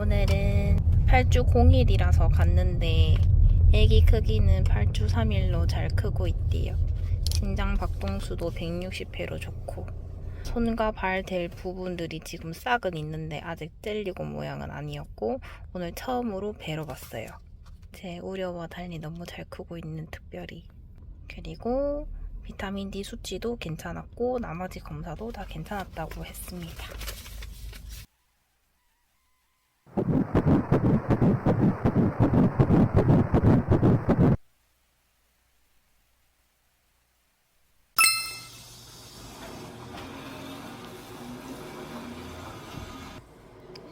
오늘은 8주 0일이라서 갔는데 애기 크기는 8주 3일로 잘 크고 있대요. 신장 박동수도 160회로 좋고 손과 발 될 부분들이 지금 싹은 있는데 아직 젤리고 모양은 아니었고 오늘 처음으로 뵈러 갔어요. 제 우려와 달리 너무 잘 크고 있는 특별히. 그리고 비타민 D 수치도 괜찮았고 나머지 검사도 다 괜찮았다고 했습니다.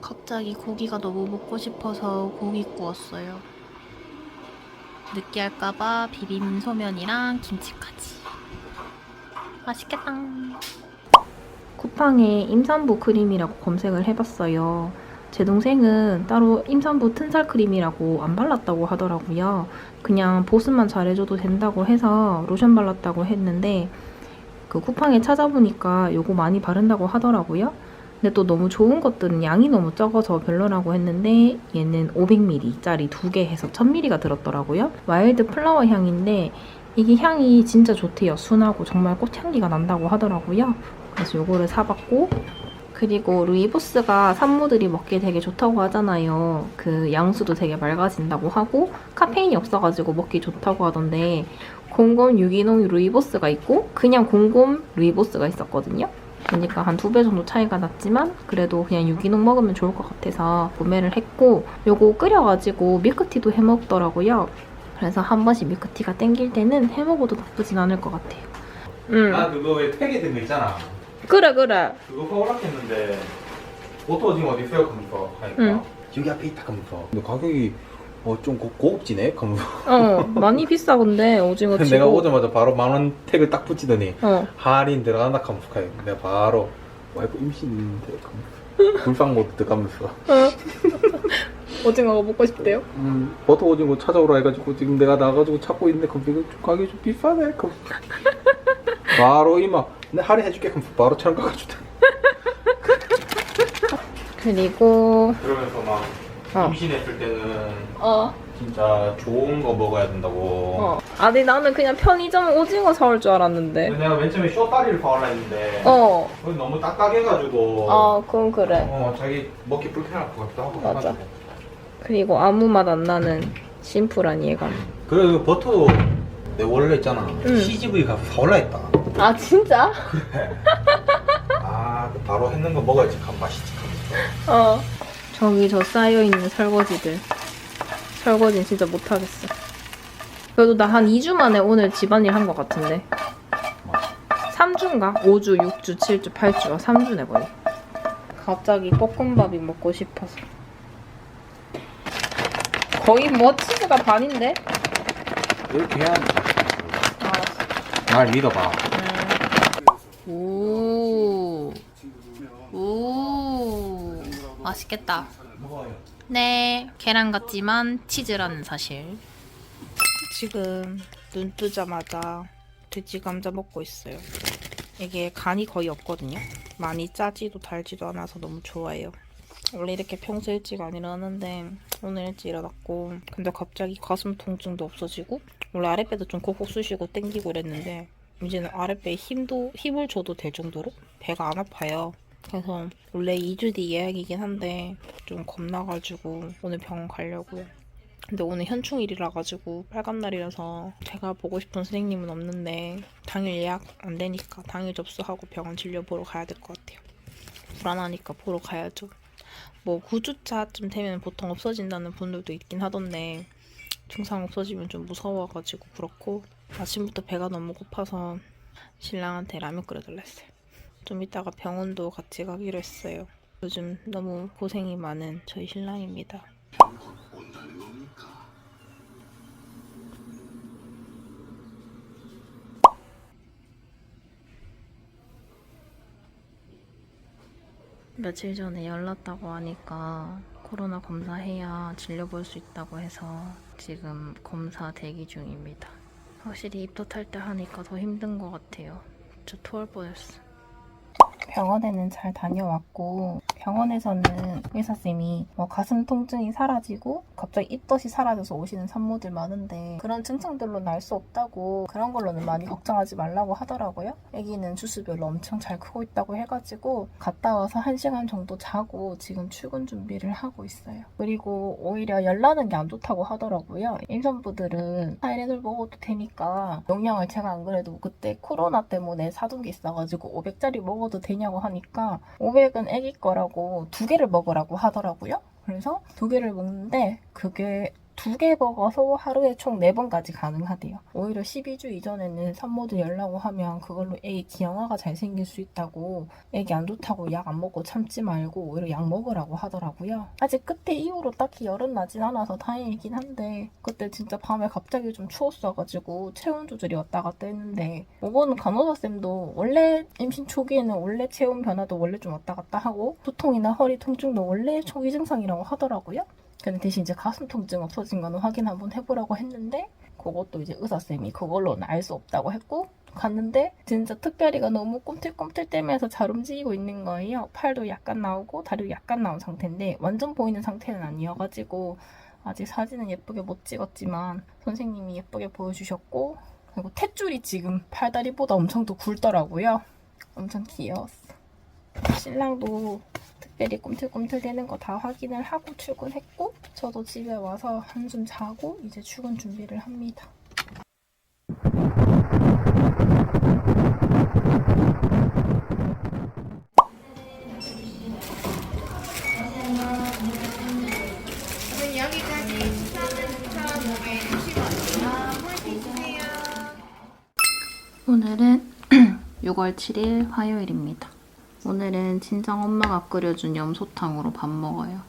갑자기 고기가 너무 먹고 싶어서 고기 구웠어요. 느끼할까봐 비빔 소면이랑 김치까지. 맛있겠다. 쿠팡에 임산부 크림이라고 검색을 해봤어요. 제 동생은 따로 임산부 튼살 크림이라고 안 발랐다고 하더라고요. 그냥 보습만 잘해줘도 된다고 해서 로션 발랐다고 했는데 그 쿠팡에 찾아보니까 요거 많이 바른다고 하더라고요. 근데 또 너무 좋은 것들은 양이 너무 적어서 별로라고 했는데 얘는 500ml짜리 2개 해서 1000ml가 들었더라고요. 와일드 플라워 향인데 이게 향이 진짜 좋대요. 순하고 정말 꽃향기가 난다고 하더라고요. 그래서 요거를 사봤고, 그리고 루이보스가 산모들이 먹기에 되게 좋다고 하잖아요. 그 양수도 되게 맑아진다고 하고 카페인이 없어가지고 먹기 좋다고 하던데 곰곰 유기농 루이보스가 있고 그냥 곰곰 루이보스가 있었거든요. 그러니까 한 2배 정도 차이가 났지만 그래도 그냥 유기농 먹으면 좋을 것 같아서 구매를 했고, 요거 끓여가지고 밀크티도 해먹더라고요. 그래서 한 번씩 밀크티가 땡길 때는 해먹어도 나쁘진 않을 것 같아요. 나 그거 왜 팩에 든 거 있잖아. 그래. 그거 허락했는데 보통 지금 어디 있어요? 그러면서 하니까 여기 앞에 있다 하면서 근데 가격이 좀 고급지네 하면서 많이 비싸 근데 오징어 치고. 내가 오자마자 바로 10,000원 태그 딱 붙이더니 어. 할인 들어간다 하면서 내가 바로 와이프 임신인데 하면서 불상 모드 들어가면서 오징어가 먹고 싶대요? 버터 오징어 찾아오라 해가지고 지금 내가 나가지고 찾고 있는데 이거 가격이 좀 비싸네 하면서 바로 이마 내 할인해줄게 하면서 바로 천 원 깎아주더니 그리고 그러면서 막 임신했을 때는 어. 진짜 좋은 거 먹어야 된다고. 아니 나는 그냥 편의점 오징어 사올 줄 알았는데. 내가 맨 처음에 쇼다리를 사오려 했는데 그건 너무 딱딱해가지고 그건 그래. 자기 먹기 불편할 것 같기도 하고 맞아. 해가지고. 그리고 아무 맛 안 나는 심플한 얘가. 그래 버터 내 원래 있잖아 CGV 가서 사올라 했다 아 진짜? 바로 했는 거 먹어야지 간 맛있지 하면서. 저기 저 쌓여있는 설거지들. 설거지는 진짜 못하겠어. 그래도 나 한 2주 만에 오늘 집안일 한 것 같은데. 3주인가? 5주, 6주, 7주, 8주. 3주네 거의. 갑자기 볶음밥이 먹고 싶어서. 거의 뭐 치즈가 반인데? 이렇게 해야 알았어. 날 믿어봐 오. 맛있겠다. 네, 계란 같지만 치즈라는 사실. 지금 눈 뜨자마자 돼지 감자 먹고 있어요. 이게 간이 거의 없거든요. 많이 짜지도 달지도 않아서 너무 좋아해요. 원래 이렇게 평소 일찍 안 일어나는데 오늘 일찍 일어났고, 근데 갑자기 가슴 통증도 없어지고, 원래 아랫배도 좀 콕콕 쑤시고 땡기고 이랬는데 이제는 아랫배에 힘을 줘도 될 정도로 배가 안 아파요. 그래서 원래 2주 뒤 예약이긴 한데 좀 겁나가지고 오늘 병원 가려고요. 근데 오늘 현충일이라 가지고 빨간 날이라서 제가 보고 싶은 선생님은 없는데 당일 예약 안 되니까 당일 접수하고 병원 진료 보러 가야 될 것 같아요. 불안하니까 보러 가야죠. 뭐 9주차쯤 되면 보통 없어진다는 분들도 있긴 하던데 증상 없어지면 좀 무서워가지고 그렇고, 아침부터 배가 너무 고파서 신랑한테 라면 끓여달라 했어요. 좀 이따가 병원도 같이 가기로 했어요. 요즘 너무 고생이 많은 저희 신랑입니다. 며칠 전에 열났다고 하니까 코로나 검사해야 진료 볼 수 있다고 해서 지금 검사 대기 중입니다. 확실히 입덧 탈 때 하니까 더 힘든 것 같아요. 진짜 토할 뻔했어. 병원에는 잘 다녀왔고 병원에서는 의사쌤이 가슴 통증이 사라지고 갑자기 입덧이 사라져서 오시는 산모들 많은데 그런 증상들로 날 수 없다고 그런 걸로는 많이 걱정하지 말라고 하더라고요. 아기는 주수별로 엄청 잘 크고 있다고 해가지고 갔다 와서 1시간 정도 자고 지금 출근 준비를 하고 있어요. 그리고 오히려 열 나는 게 안 좋다고 하더라고요. 임산부들은 타이레놀 먹어도 되니까 용량을 제가 안 그래도 그때 코로나 때문에 사둔 게 있어가지고 500짜리 먹어도 되냐고 하니까 500은 아기 거라고 2개를 먹으라고 하더라고요. 그래서 2개를 먹는데 그게 2개 먹어서 하루에 총 4번까지 가능하대요. 오히려 12주 이전에는 산모들 열라고 하면 그걸로 애기 기형아가 잘 생길 수 있다고 애기 안 좋다고 약 안 먹고 참지 말고 오히려 약 먹으라고 하더라고요. 아직 그때 이후로 딱히 열은 나진 않아서 다행이긴 한데 그때 진짜 밤에 갑자기 좀 추웠어가지고 체온 조절이 왔다 갔다 했는데 이거는 간호사쌤도 원래 임신 초기에는 원래 체온 변화도 원래 좀 왔다 갔다 하고 두통이나 허리 통증도 원래 초기 증상이라고 하더라고요. 근데 대신 이제 가슴 통증 없어진 거는 확인 한번 해보라고 했는데 그것도 이제 의사쌤이 그걸로는 알 수 없다고 했고 갔는데 진짜 특별히가 너무 꿈틀꿈틀대면서 잘 움직이고 있는 거예요. 팔도 약간 나오고 다리도 약간 나온 상태인데 완전 보이는 상태는 아니어가지고 아직 사진은 예쁘게 못 찍었지만 선생님이 예쁘게 보여주셨고 그리고 탯줄이 지금 팔다리보다 엄청 더 굵더라고요. 엄청 귀여웠어. 신랑도 특별히 꿈틀꿈틀대는 거 다 확인을 하고 출근했고 저도 집에 와서 한숨 자고 이제 출근 준비를 합니다. 여기까지 식사는 2,560원이요. 물 드세요. 오늘은 6월 7일 화요일입니다. 오늘은 친정 엄마가 끓여준 염소탕으로 밥 먹어요.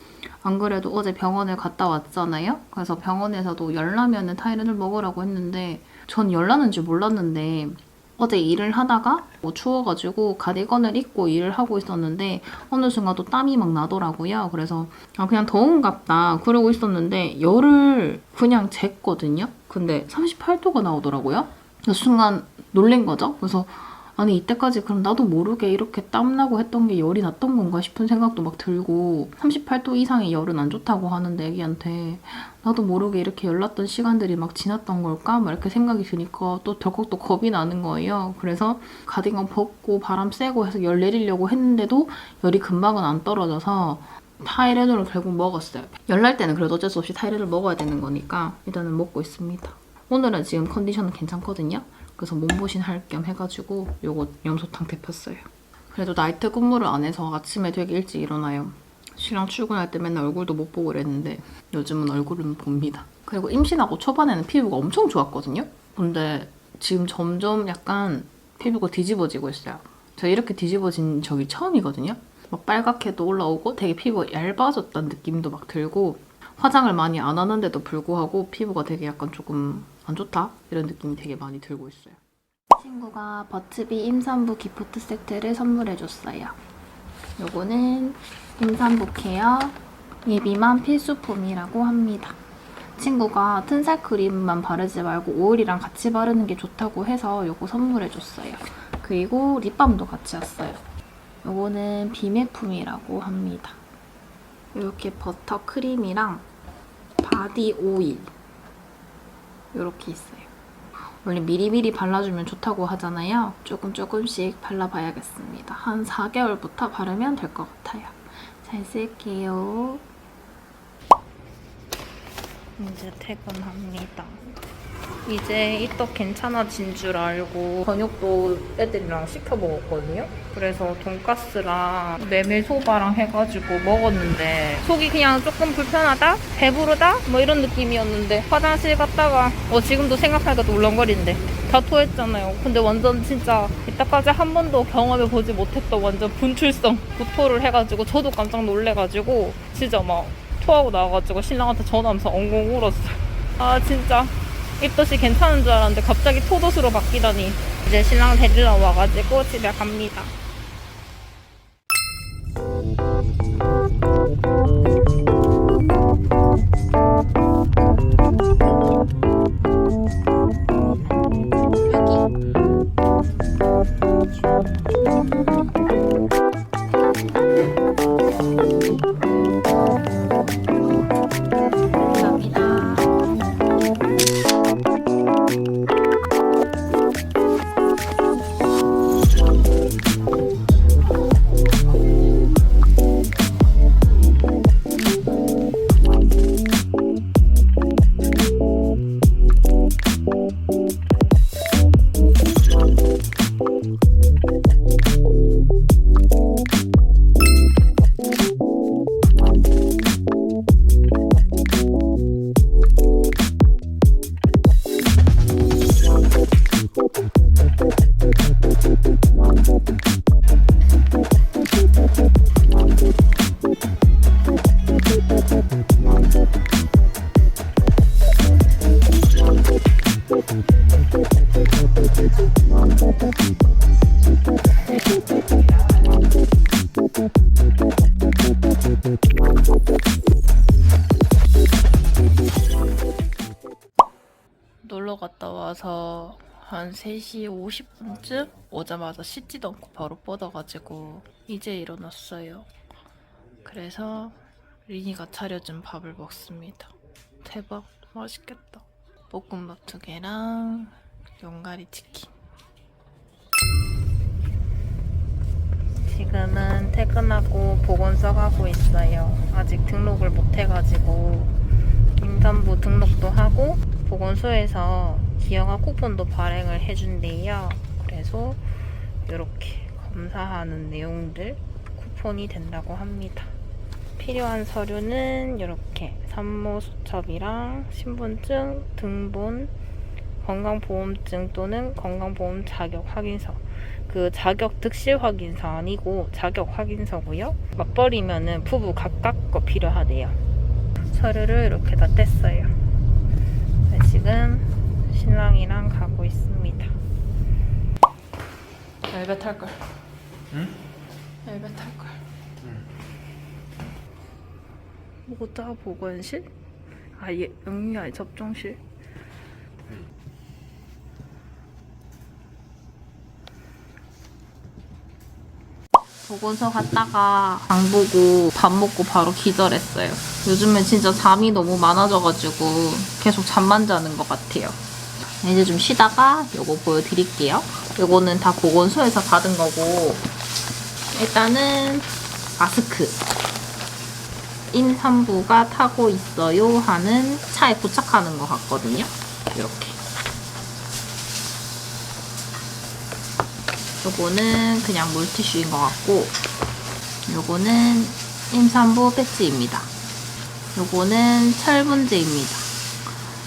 안 그래도 어제 병원을 갔다 왔잖아요? 그래서 병원에서도 열나면은 타이레놀 먹으라고 했는데 전 열나는 줄 몰랐는데 어제 일을 하다가 추워가지고 가디건을 입고 일을 하고 있었는데 어느 순간 또 땀이 막 나더라고요. 그래서 그냥 더운갑다 그러고 있었는데 열을 그냥 쟀거든요. 근데 38도가 나오더라고요. 그 순간 놀란 거죠. 그래서 아니 이때까지 그럼 나도 모르게 이렇게 땀나고 했던 게 열이 났던 건가 싶은 생각도 막 들고 38도 이상의 열은 안 좋다고 하는데 애기한테 나도 모르게 이렇게 열났던 시간들이 막 지났던 걸까? 막 이렇게 생각이 드니까 또 덜컥 또 겁이 나는 거예요. 그래서 가디건 벗고 바람 쐬고 해서 열 내리려고 했는데도 열이 금방은 안 떨어져서 타이레놀을 결국 먹었어요. 열 날 때는 그래도 어쩔 수 없이 타이레놀 먹어야 되는 거니까 일단은 먹고 있습니다. 오늘은 지금 컨디션은 괜찮거든요. 그래서 몸보신 할 겸 해가지고 요거 염소탕 데폈어요. 그래도 나이트 근무를 안 해서 아침에 되게 일찍 일어나요. 신랑 출근할 때 맨날 얼굴도 못 보고 그랬는데 요즘은 얼굴은 봅니다. 그리고 임신하고 초반에는 피부가 엄청 좋았거든요. 근데 지금 점점 약간 피부가 뒤집어지고 있어요. 저 이렇게 뒤집어진 적이 처음이거든요. 막 빨갛게도 올라오고 되게 피부가 얇아졌다는 느낌도 막 들고 화장을 많이 안 하는데도 불구하고 피부가 되게 약간 조금 안 좋다? 이런 느낌이 되게 많이 들고 있어요. 친구가 버츠비 임산부 기프트 세트를 선물해줬어요. 요거는 임산부 케어 예비만 필수품이라고 합니다. 친구가 튼살 크림만 바르지 말고 오일이랑 같이 바르는 게 좋다고 해서 요거 선물해줬어요. 그리고 립밤도 같이 왔어요. 요거는 비매품이라고 합니다. 이렇게 버터 크림이랑 바디 오일 이렇게 있어요. 원래 미리미리 발라주면 좋다고 하잖아요. 조금씩 발라봐야겠습니다. 한 4개월부터 바르면 될 것 같아요. 잘 쓸게요. 이제 퇴근합니다. 이제 이떡 괜찮아진 줄 알고 저녁도 애들이랑 시켜 먹었거든요. 그래서 돈가스랑 메밀소바랑 해가지고 먹었는데 속이 그냥 조금 불편하다? 배부르다? 뭐 이런 느낌이었는데 화장실 갔다가 지금도 생각하니까 또 울렁거리는데 다 토했잖아요. 근데 완전 진짜 이때까지 한 번도 경험해보지 못했던 완전 분출성 구토를 해가지고 저도 깜짝 놀래가지고 진짜 막 토하고 나와가지고 신랑한테 전화하면서 엉엉 울었어요. 아 진짜 입덧이 괜찮은 줄 알았는데 갑자기 토덧으로 바뀌다니. 이제 신랑 데리러 와가지고 집에 갑니다. 여기 놀러 갔다 와서 한 3시 50분쯤 오자마자 씻지도 않고 바로 뻗어가지고 이제 일어났어요. 그래서 리니가 차려준 밥을 먹습니다. 대박 맛있겠다. 볶음밥 2개랑 용가리 치킨. 지금은 퇴근하고 보건소 가고 있어요. 아직 등록을 못 해가지고 임산부 등록도 하고 보건소에서 기형아 쿠폰도 발행을 해준대요. 그래서 이렇게 검사하는 내용들 쿠폰이 된다고 합니다. 필요한 서류는 이렇게 산모 수첩이랑 신분증, 등본, 건강보험증 또는 건강보험 자격 확인서. 그 자격 득실 확인서 아니고 자격 확인서고요. 맞벌이면은 부부 각각 거 필요하대요. 서류를 이렇게 다 뗐어요. 네, 지금 신랑이랑 가고 있습니다. 엘베 탈걸. 응? 엘베 탈걸. 뭐다 보건실? 아예 영유아 접종실. 보건소 갔다가 장 보고 밥 먹고 바로 기절했어요. 요즘엔 진짜 잠이 너무 많아져가지고 계속 잠만 자는 것 같아요. 이제 좀 쉬다가 요거 보여드릴게요. 요거는 다 보건소에서 받은 거고, 일단은 마스크. 임산부가 타고 있어요 하는 차에 부착하는 것 같거든요. 이렇게. 요거는 그냥 물티슈인 것 같고, 요거는 임산부 배지입니다. 요거는 철분제입니다.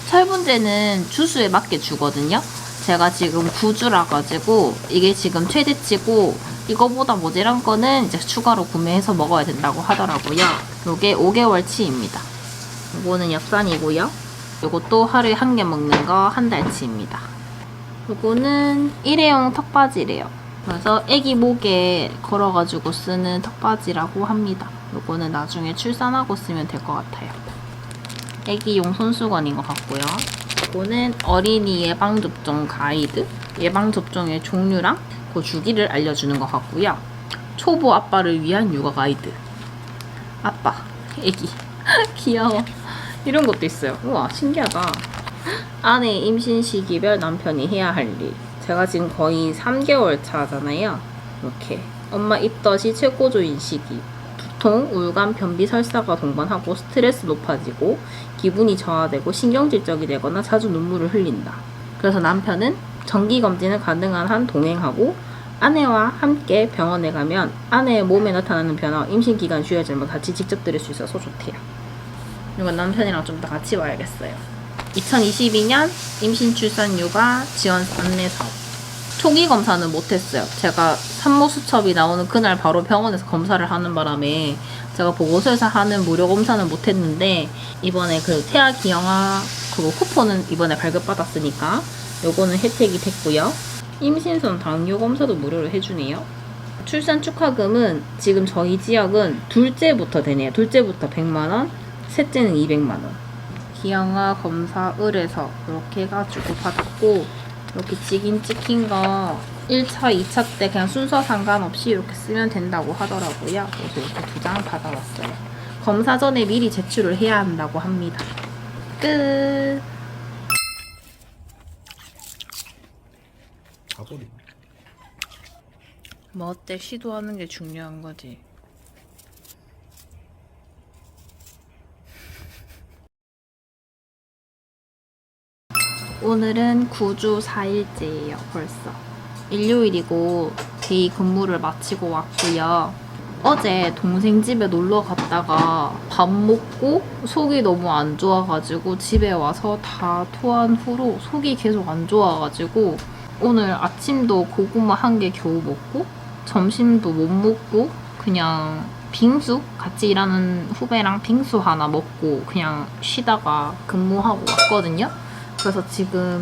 철분제는 주수에 맞게 주거든요. 제가 지금 9주라 가지고 이게 지금 최대치고, 이거보다 모자란 거는 이제 추가로 구매해서 먹어야 된다고 하더라고요. 요게 5개월치입니다. 요거는 엽산이고요. 요것도 하루에 1개 먹는 거 1달치입니다. 요거는 일회용 턱받이래요. 그래서 애기 목에 걸어가지고 쓰는 턱받이라고 합니다. 요거는 나중에 출산하고 쓰면 될 것 같아요. 애기용 손수건인 것 같고요. 요거는 어린이 예방접종 가이드, 예방접종의 종류랑 그 주기를 알려주는 것 같고요. 초보 아빠를 위한 육아 가이드. 아빠, 애기, 귀여워. 이런 것도 있어요. 우와, 신기하다. 아내 임신 시기별 남편이 해야 할 일. 제가 지금 거의 3개월 차잖아요. 이렇게 엄마 입덧이 최고조인 시기. 두통, 울감, 변비, 설사가 동반하고 스트레스 높아지고 기분이 저하되고 신경질적이 되거나 자주 눈물을 흘린다. 그래서 남편은 정기검진을 가능한 한 동행하고, 아내와 함께 병원에 가면 아내의 몸에 나타나는 변화, 임신기간 주의할 점을 같이 직접 들을 수 있어서 좋대요. 이건 남편이랑 좀 더 같이 봐야겠어요. 2022년 임신 출산 육아 지원 안내 사업. 초기 검사는 못했어요. 제가 산모 수첩이 나오는 그날 바로 병원에서 검사를 하는 바람에 제가 보건소에서 하는 무료 검사는 못했는데, 이번에 그 태아 기형아 그거 쿠폰은 이번에 발급받았으니까 요거는 혜택이 됐고요. 임신선 당뇨 검사도 무료로 해주네요. 출산 축하금은 지금 저희 지역은 둘째부터 되네요. 둘째부터 100만원, 셋째는 200만원. 기형아 검사 을에서 이렇게 해가지고 받았고, 이렇게 찍인 찍힌 거 1차, 2차 때 그냥 순서 상관없이 이렇게 쓰면 된다고 하더라고요. 그래서 이렇게 2장 받아왔어요. 검사 전에 미리 제출을 해야 한다고 합니다. 끝. 가버리. 뭐 어때? 시도하는 게 중요한 거지. 오늘은 9주 4일째예요. 벌써 일요일이고 데이 근무를 마치고 왔고요. 어제 동생 집에 놀러 갔다가 밥 먹고 속이 너무 안 좋아가지고 집에 와서 다 토한 후로 속이 계속 안 좋아가지고 오늘 아침도 고구마 1개 겨우 먹고 점심도 못 먹고 그냥 빙수, 같이 일하는 후배랑 빙수 하나 먹고 그냥 쉬다가 근무하고 왔거든요. 그래서 지금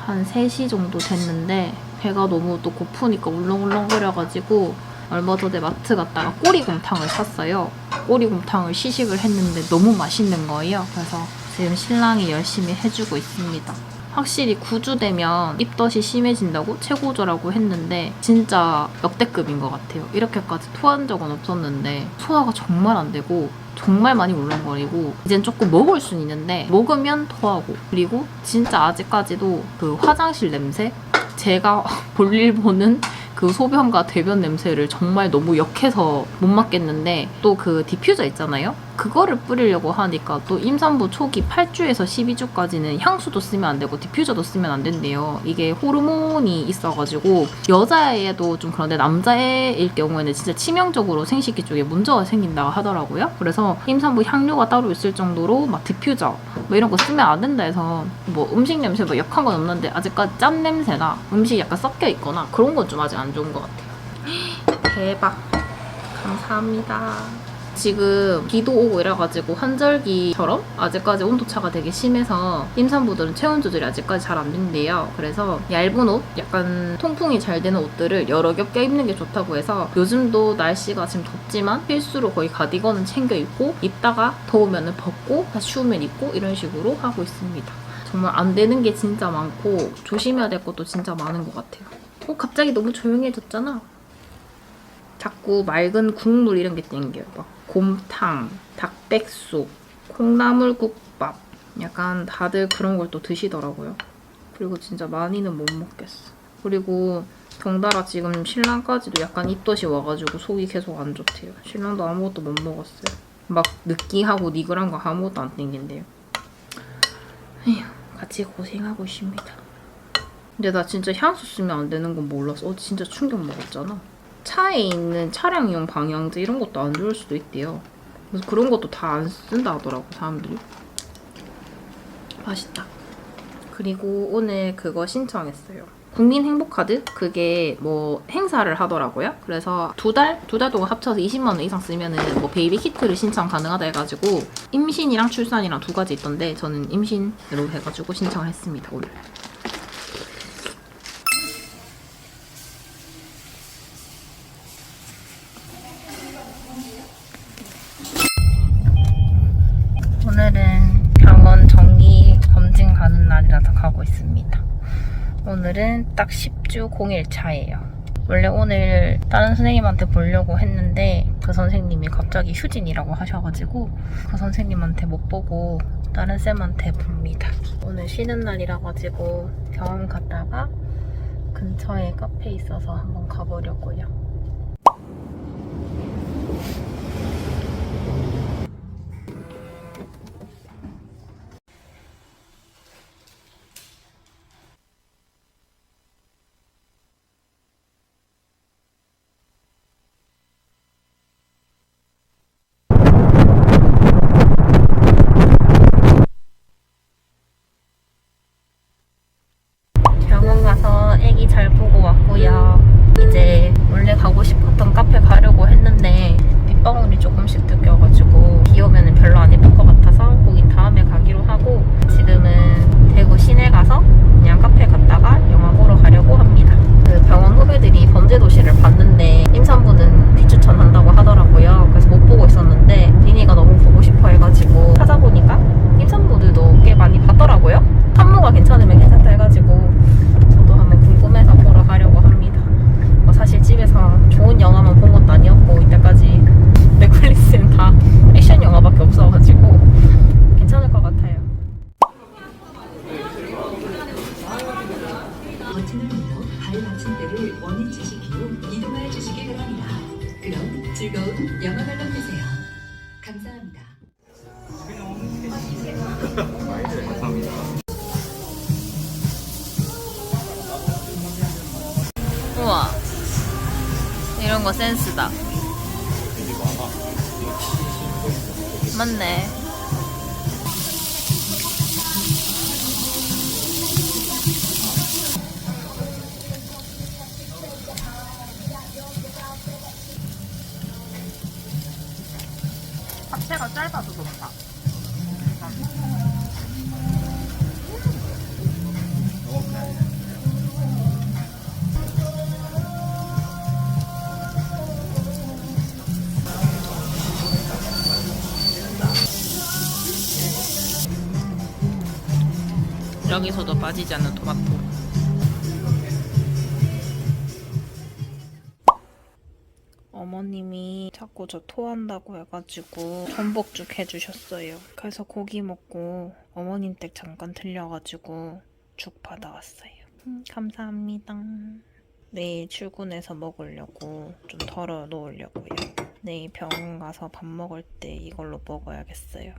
한 3시 정도 됐는데 배가 너무 또 고프니까 울렁울렁거려가지고 얼마 전에 마트 갔다가 꼬리곰탕을 샀어요. 꼬리곰탕을 시식을 했는데 너무 맛있는 거예요. 그래서 지금 신랑이 열심히 해주고 있습니다. 확실히 구주되면 입덧이 심해진다고 최고조라고 했는데 진짜 역대급인 것 같아요. 이렇게까지 토한 적은 없었는데 소화가 정말 안 되고 정말 많이 울렁거리고 이젠 조금 먹을 수는 있는데 먹으면 토하고 그리고 진짜 아직까지도 그 화장실 냄새? 제가 볼일 보는 그 소변과 대변 냄새를 정말 너무 역해서 못 맡겠는데 또 그 디퓨저 있잖아요? 그거를 뿌리려고 하니까 또 임산부 초기 8주에서 12주까지는 향수도 쓰면 안 되고 디퓨저도 쓰면 안 된대요. 이게 호르몬이 있어가지고 여자애도 좀 그런데 남자애일 경우에는 진짜 치명적으로 생식기 쪽에 문제가 생긴다고 하더라고요. 그래서 임산부 향료가 따로 있을 정도로 막 디퓨저 뭐 이런 거 쓰면 안 된다 해서 뭐 음식 냄새 뭐 역한 건 없는데 아직까지 짠 냄새나 음식이 약간 섞여 있거나 그런 건 좀 아직 안 좋은 것 같아요. 대박. 감사합니다. 지금 비도 오고 이래가지고 환절기처럼 아직까지 온도차가 되게 심해서 임산부들은 체온 조절이 아직까지 잘 안 된대요. 그래서 얇은 옷, 약간 통풍이 잘 되는 옷들을 여러 겹 껴입는 게 좋다고 해서 요즘도 날씨가 지금 덥지만 필수로 거의 가디건은 챙겨 입고 입다가 더우면 벗고 다시 추우면 입고 이런 식으로 하고 있습니다. 정말 안 되는 게 진짜 많고 조심해야 될 것도 진짜 많은 것 같아요. 갑자기 너무 조용해졌잖아. 자꾸 맑은 국물 이런 게 땡겨요. 막 곰탕, 닭백숙, 콩나물국밥 약간 다들 그런 걸 또 드시더라고요. 그리고 진짜 많이는 못 먹겠어. 그리고 덩달아 지금 신랑까지도 약간 입덧이 와가지고 속이 계속 안 좋대요. 신랑도 아무것도 못 먹었어요. 막 느끼하고 니글한 거 아무것도 안 땡긴대요. 에휴, 같이 고생하고 있습니다. 근데 나 진짜 향수 쓰면 안 되는 건 몰랐어. 진짜 충격 먹었잖아. 차에 있는 차량용 방향제 이런 것도 안 좋을 수도 있대요. 그래서 그런 것도 다 안 쓴다 하더라고, 사람들이. 맛있다. 그리고 오늘 그거 신청했어요. 국민행복카드? 그게 뭐 행사를 하더라고요. 그래서 두 달 동안 합쳐서 20만 원 이상 쓰면은 뭐 베이비 키트를 신청 가능하다 해가지고 임신이랑 출산이랑 두 가지 있던데 저는 임신으로 해가지고 신청을 했습니다, 오늘. 오늘은 병원 정기 검진 가는 날이라서 가고 있습니다. 오늘은 딱 10주 0일차예요. 원래 오늘 다른 선생님한테 보려고 했는데 그 선생님이 갑자기 휴진이라고 하셔가지고 그 선생님한테 못 보고 다른 쌤한테 봅니다. 오늘 쉬는 날이라 가지고 병원 갔다가 근처에 카페 있어서 한번 가보려고요. 병원 가서 애기 잘 보고 왔고요. 이제 원래 가고 싶었던 카페 가려고 했는데 빗방울이 조금씩 느껴가지고 비 오면 별로 안 예쁠 것 같아서 거긴 다음에 가기로 하고 지금은 대구 시내 가서 그냥 카페 갔다가 영화 보러 가려고 합니다. 그 병원 후배들이 범죄도시를 봤는데 임산부는 비추천한다고 하더라고요. 그래서 못 보고 있었는데 리니가 너무 보고 싶어 해가지고 찾아보니까 임산부들도 꽤 많이 봤더라고요. 산모가 괜찮으면 괜찮다 해가지고 저도 한번 궁금해서 보러 가려고 합니다. 사실 집에서 좋은 영화만 본 것도 아니었고 이때까지 넷플릭스는 다 액션 영화밖에 없어가지고 괜찮을 것 같아요. 버튼으로 발 받침대를 원위치시킨 후 이동해 주시기 바랍니다. 그럼 즐거운 영화 관람 되세요. 감사합니다. 우와, 이런 거 센스다. 맞네. 잡채가 짧아도 좋다. 여기서도 빠지지 않는 토마토. 어머님이 자꾸 저 토한다고 해가지고 전복죽 해주셨어요. 그래서 고기 먹고 어머님 댁 잠깐 들려가지고 죽 받아왔어요. 감사합니다. 내일 출근해서 먹으려고 좀 덜어 놓으려고요. 내일 병원 가서 밥 먹을 때 이걸로 먹어야겠어요.